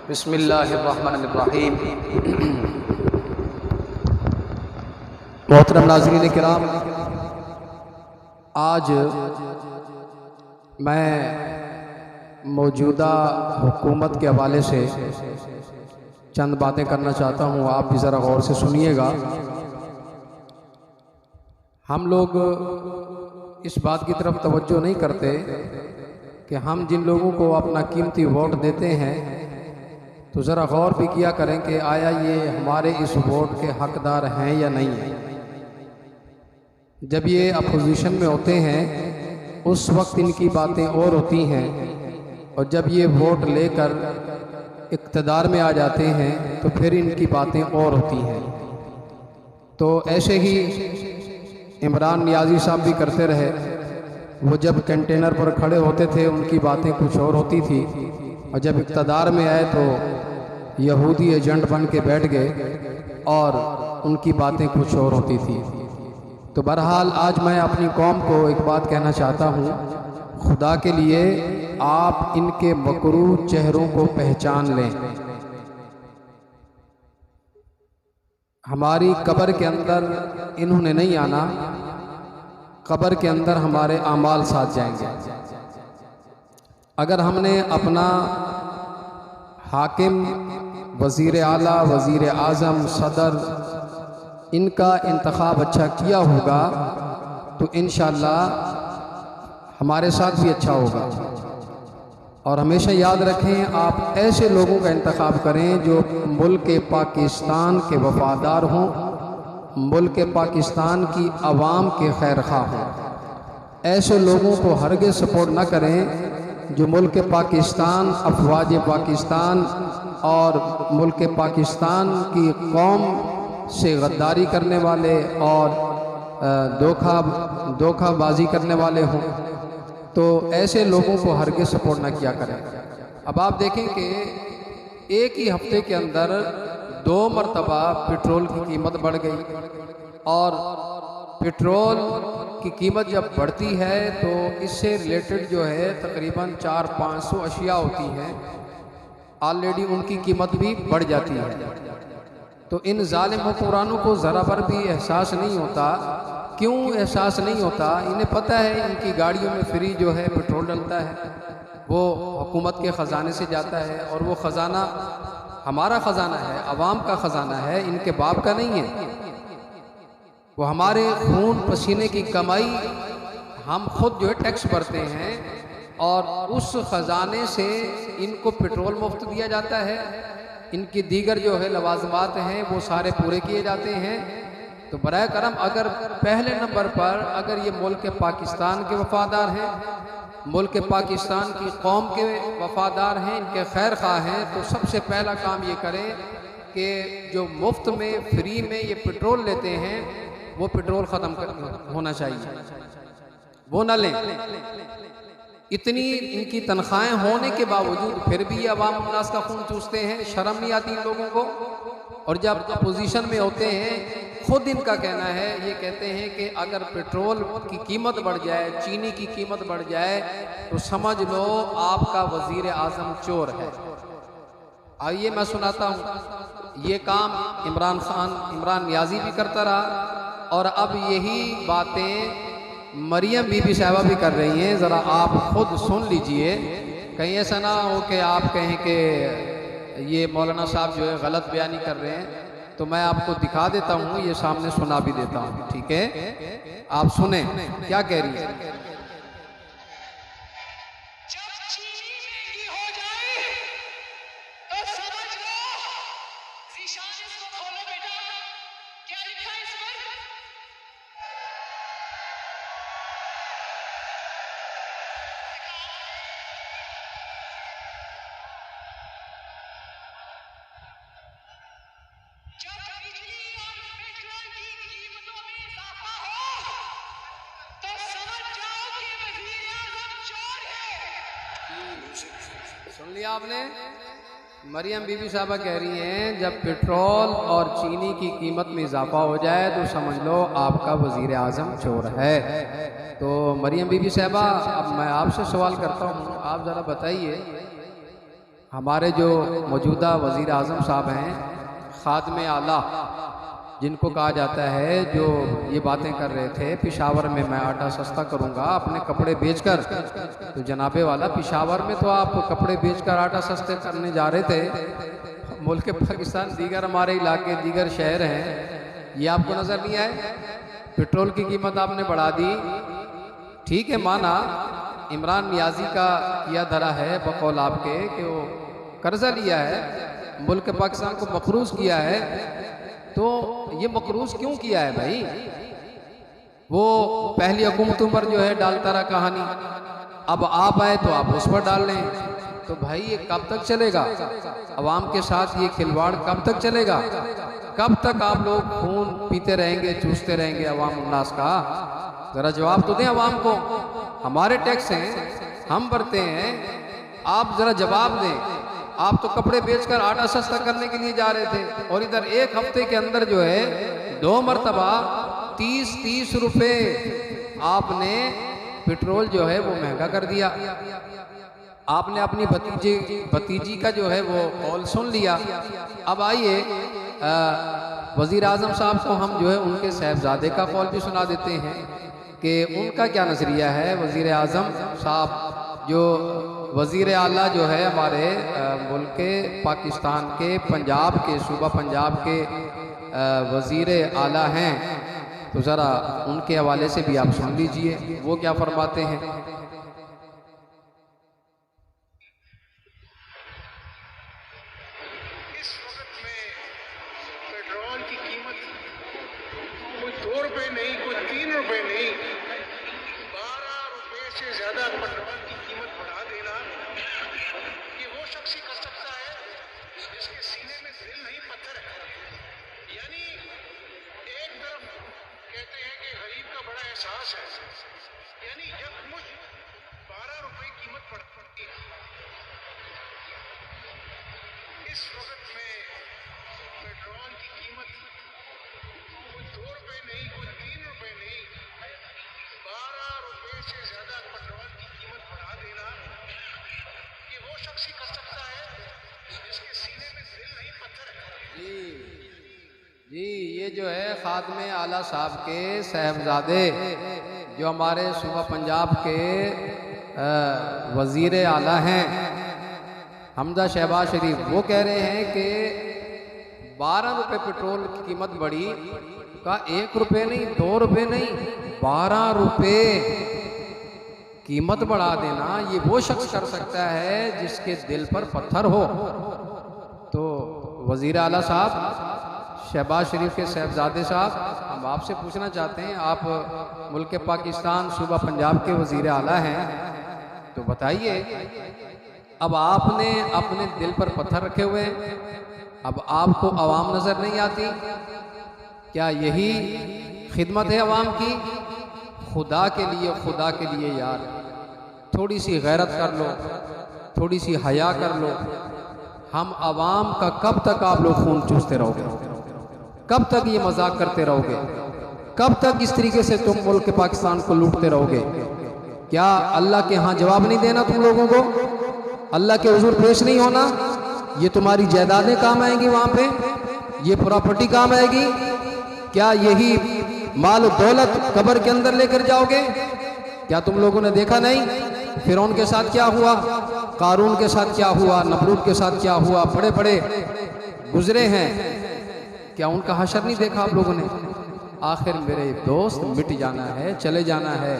बिस्मिल्लाहिर्रहमानिर्रहीम। मोहतरम नाज़रीन किराम, आज मैं मौजूदा हुकूमत के हवाले से चंद बातें करना चाहता हूँ। आप भी ज़रा गौर से सुनिएगा। हम लोग इस बात की तरफ तवज्जो नहीं करते कि हम जिन लोगों को अपना कीमती वोट देते हैं तो ज़रा गौर भी किया करें कि आया ये हमारे इस वोट के हकदार हैं या नहीं हैं। जब ये अपोजिशन में होते हैं उस वक्त इनकी बातें और होती हैं, और जब ये वोट लेकर इक़्तिदार में आ जाते हैं तो फिर इनकी बातें और होती हैं। तो ऐसे ही इमरान नियाज़ी साहब भी करते रहे। वो जब कंटेनर पर खड़े होते थे उनकी बातें कुछ और होती थी, और जब इक़्तिदार में आए तो यहूदी एजेंट बन के बैठ गए और उनकी बातें कुछ और होती थी। तो बहरहाल आज मैं अपनी कौम को एक बात कहना चाहता हूँ, खुदा के लिए आप इनके मकरूह चेहरों को पहचान लें। हमारी कब्र के अंदर इन्होंने नहीं आना, कब्र के अंदर हमारे आमाल साथ जाएंगे। अगर हमने अपना हाकिम, वज़ीर आला, वज़ीर आज़म, सदर, इनका इंतखाब अच्छा किया होगा तो इंशाअल्लाह हमारे साथ भी अच्छा होगा। और हमेशा याद रखें, आप ऐसे लोगों का इंतखाब करें जो मुल्क पाकिस्तान के वफ़ादार हों, मुल्क पाकिस्तान की आवाम के खैरख्वाह हों। ऐसे लोगों को हरगिज़ सपोर्ट न करें जो मुल्क पाकिस्तान, अफवाज पाकिस्तान और मुल्क पाकिस्तान की कौम से गद्दारी करने वाले और धोखाबाजी करने वाले हों। तो ऐसे लोगों को हरगिज़ सपोर्ट ना किया करें। अब आप देखें कि एक ही हफ्ते के अंदर 2 मरतबा पेट्रोल की कीमत बढ़ गई, और पेट्रोल की कीमत जब बढ़ती है तो इससे रिलेटेड जो है तकरीबन 400-500 अशिया होती हैं, ऑलरेडी उनकी कीमत भी बढ़ जाती है। तो इन जालिम हुक्मरानों को ज़रा भर भी एहसास नहीं होता। क्यों एहसास नहीं होता? इन्हें पता है इनकी गाड़ियों में फ्री जो है पेट्रोल डलता है, वो हुकूमत के ख़जाने से जाता है, और वो ख़जाना हमारा ख़जाना है, आवाम का ख़जाना है, इनके बाप का नहीं है। वो हमारे खून पसीने की कमाई हम खुद जो है टैक्स भरते हैं, और उस ख़जाने से इनको पेट्रोल मुफ्त दिया जाता है। इनकी दीगर जो है लवाजमात हैं वो सारे पूरे किए जाते हैं। तो बराए करम, अगर पहले नंबर पर अगर ये मुल्क पाकिस्तान के वफ़ादार हैं, मुल्क पाकिस्तान की कौम के वफ़ादार हैं, इनके खैर ख़्वाह हैं, तो सबसे पहला काम ये करें कि जो मुफ्त में फ्री में ये पेट्रोल लेते हैं वो पेट्रोल ख़त्म होना चाहिए, वो ना लें। इतनी इनकी तनख्वाहें होने के बावजूद फिर भी ये अवाम उन्नास का खून चूसते हैं। शर्म नहीं आती इन लोगों को? और जब अपोजिशन में होते हैं, खुद इनका कहना है, ये कहते हैं कि अगर पेट्रोल की कीमत बढ़ जाए, चीनी की कीमत बढ़ जाए तो समझ लो आपका वज़ीर आज़म चोर है। आइए मैं सुनाता हूँ। ये काम इमरान नियाज़ी भी करता रहा, और अब यही बातें मरियम बीबी साहिबा भी कर रही हैं। ज़रा आप खुद सुन लीजिए, कहीं ऐसा ना हो कि आप कहें कि ये मौलाना साहब जो है गलत बयानी कर रहे हैं। तो मैं आपको दिखा देता हूँ, ये सामने सुना भी देता हूँ, ठीक है? आप सुने क्या कह रही है। सुन लिया आपने? मरियम बीबी साहबा कह रही हैं जब पेट्रोल और चीनी की कीमत में इजाफा हो जाए तो समझ लो आपका वज़ीर आज़म चोर है। तो मरियम बीबी साहबा, अब मैं आपसे सवाल करता हूँ, आप ज़रा बताइए हमारे जो मौजूदा वज़ीर आज़म साहब हैं, खादमे आला जिनको कहा जाता है, जो ये बातें कर रहे थे पेशावर में मैं आटा सस्ता करूंगा अपने कपड़े बेचकर, तो जनाबे वाला पेशावर में तो आप कपड़े बेचकर आटा सस्ते करने जा रहे थे, मुल्क पाकिस्तान दीगर हमारे इलाके दीगर शहर हैं, ये आपको नज़र नहीं आए? पेट्रोल की कीमत आपने बढ़ा दी, ठीक है माना इमरान नियाजी का किया धरा है बकौल आपके कि वो कर्जा लिया है, मुल्क पाकिस्तान को मकरूज किया है, तो ये मकरूज क्यों किया है भाई? वो पहली हुकूमतों पर जो है डालता रहा कहानी, अब आप आए तो आप उस पर डाल लें, तो भाई ये कब तक चलेगा? अवाम के साथ ये खिलवाड़ कब तक चलेगा? कब तक आप लोग खून पीते रहेंगे, चूसते रहेंगे अवाम उन्नास का? जरा जवाब तो दें अवाम को, हमारे टैक्स हैं, हम भरते हैं, आप जरा जवाब दें। आप तो कपड़े बेचकर आटा सस्ता करने के लिए जा रहे थे, और इधर एक हफ्ते के अंदर जो है 2 मरतबा 30-30 रुपए आपने पेट्रोल जो है वो महंगा कर दिया। आपने अपनी भतीजी का जो है वो कॉल सुन लिया। अब आइए वज़ीर आज़म साहब को हम जो है उनके साहबजादे का कॉल भी सुना देते हैं कि उनका क्या नज़रिया है। वज़ीर आज़म साहब जो वज़ीर आला जो है हमारे मुल्क पाकिस्तान के पंजाब के सूबा पंजाब के वज़ीर आला हैं, तो ज़रा उनके हवाले से भी आप सुन लीजिए वो क्या फरमाते हैं। इस वक्त में पेट्रोल की कीमत कोई 2 रुपए नहीं, कोई 3 रुपए नहीं, 12 रुपए से ज्यादा पेट्रोल की कीमत बढ़ा देना, ये वो शख्स ही कर सकता है जिसके सीने में दिल नहीं पत्थर है। यानी एक तरफ कहते हैं कि गरीब का बड़ा एहसास है, यानी यकमुश्त 12 रुपए कीमत बढ़ती है। इस वक्त में पेट्रोल की कीमत कोई 2 रुपए नहीं, कोई 3 रुपए नहीं, 12 रुपए से ज्यादा पेट्रोल की कीमत बढ़ा देना, ये वो शख्स ही कर सकता है जिसके सीने में दिल नहीं पत्थर है। जी ये जो है खादमे आला साहब के साहबजादे जो हमारे सूबा पंजाब के वज़ीर आला हैं हमजा शहबाज शरीफ, वो कह रहे हैं कि 12 रुपए पेट्रोल की कीमत बढ़ी का 1 रुपए नहीं, 2 रुपए नहीं, 12 रुपए कीमत बढ़ा देना ये वो शख्स कर सकता है जिसके दिल पर पत्थर हो। तो वज़ीर आला साहब शहबाज शरीफ के साहबजादे साहब, हम आपसे पूछना चाहते हैं, आप मुल्क पाकिस्तान सूबा पंजाब के वज़ीर आला हैं, तो बताइए अब आपने अपने दिल पर पत्थर रखे हुए हैं, अब आपको आवाम नज़र नहीं आती? क्या यही खिदमत है आवाम की? खुदा के लिए यार थोड़ी सी गैरत कर लो, थोड़ी सी हया कर लो। हम आवाम का कब तक आप लोग खून चूसते रहोगे? कब तक ये मजाक करते रहोगे? कब तक इस तरीके से तुम मुल्क पाकिस्तान को लूटते रहोगे? क्या अल्लाह के यहाँ जवाब नहीं देना तुम लोगों को? अल्लाह के हुजूर पेश नहीं होना? ये तुम्हारी जायदादें काम आएंगी वहाँ पे? ये प्रॉपर्टी काम आएगी? क्या यही माल दौलत कब्र के अंदर लेकर जाओगे? क्या तुम लोगों ने देखा नहीं फिरौन के साथ क्या हुआ, कारून के साथ क्या हुआ, नमरूद के साथ क्या हुआ? बड़े बड़े गुजरे हैं, क्या उनका हशर नहीं देखा आप लोगों ने? आखिर मेरे दोस्त मिट जाना है, चले जाना है।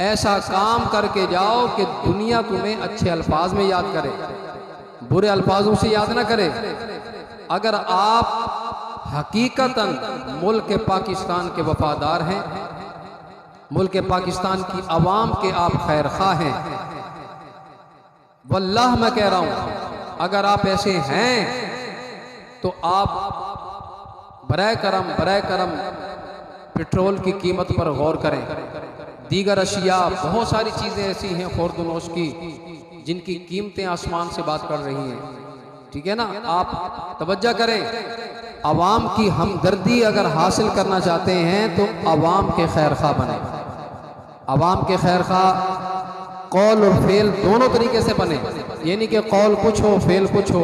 ऐसा काम करके जाओ कि दुनिया तुम्हें अच्छे अल्फाज में याद करे, बुरे अल्फाजों से याद ना करे। अगर आप हकीकतन मुल्क पाकिस्तान के वफादार हैं, मुल्क पाकिस्तान की आवाम के आप खैर खा हैं, वल्लाह मैं कह रहा हूं, अगर आप ऐसे हैं तो आप बराए करम पेट्रोल की कीमत पर गौर करें। दीगर अशिया बहुत सारी चीज़ें ऐसी हैं खुर्दनोश की जिनकी कीमतें आसमान से बात कर रही हैं, ठीक है ना? आप तवज्जो करें। आवाम की हमदर्दी अगर हासिल करना चाहते हैं तो आवाम के खैर खा बने। आवाम के खैर खा कौल और फेल दोनों तरीके से बने, ये नहीं कि कौल कुछ हो फेल कुछ हो।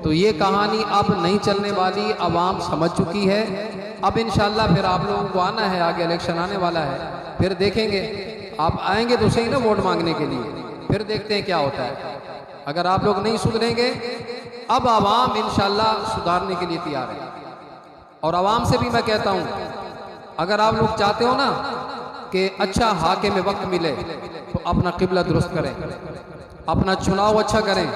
तो ये कहानी अब नहीं चलने वाली, आवाम समझ चुकी है। अब इंशाल्लाह फिर आप लोगों को आना है, आगे इलेक्शन आने वाला है, फिर देखेंगे। आप आएंगे तो सही ना वोट मांगने के लिए, फिर देखते हैं क्या होता है। अगर आप लोग नहीं सुधरेंगे, अब आवाम इंशाल्लाह सुधारने के लिए तैयार है। और आवाम से भी मैं कहता हूँ, अगर आप लोग चाहते हो ना कि अच्छा हाकिम वक्त मिले, तो अपना किबला दुरुस्त करें, अपना चुनाव अच्छा करें।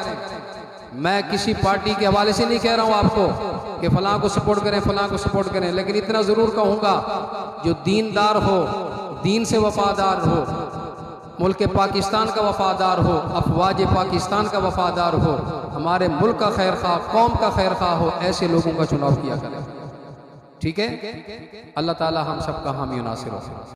मैं किसी पार्टी के हवाले से नहीं कह रहा हूँ आपको कि फलां को सपोर्ट करें, फलां को सपोर्ट करें, लेकिन इतना ज़रूर कहूँगा जो दीनदार हो, दीन से वफादार हो, मुल्क पाकिस्तान का वफादार हो, अफवाज पाकिस्तान का वफादार हो, हमारे मुल्क का खैर खा, कौम का खैर खा हो, ऐसे लोगों का चुनाव किया करें। ठीक है? अल्लाह ताला हम सबका हामी नासिर हो।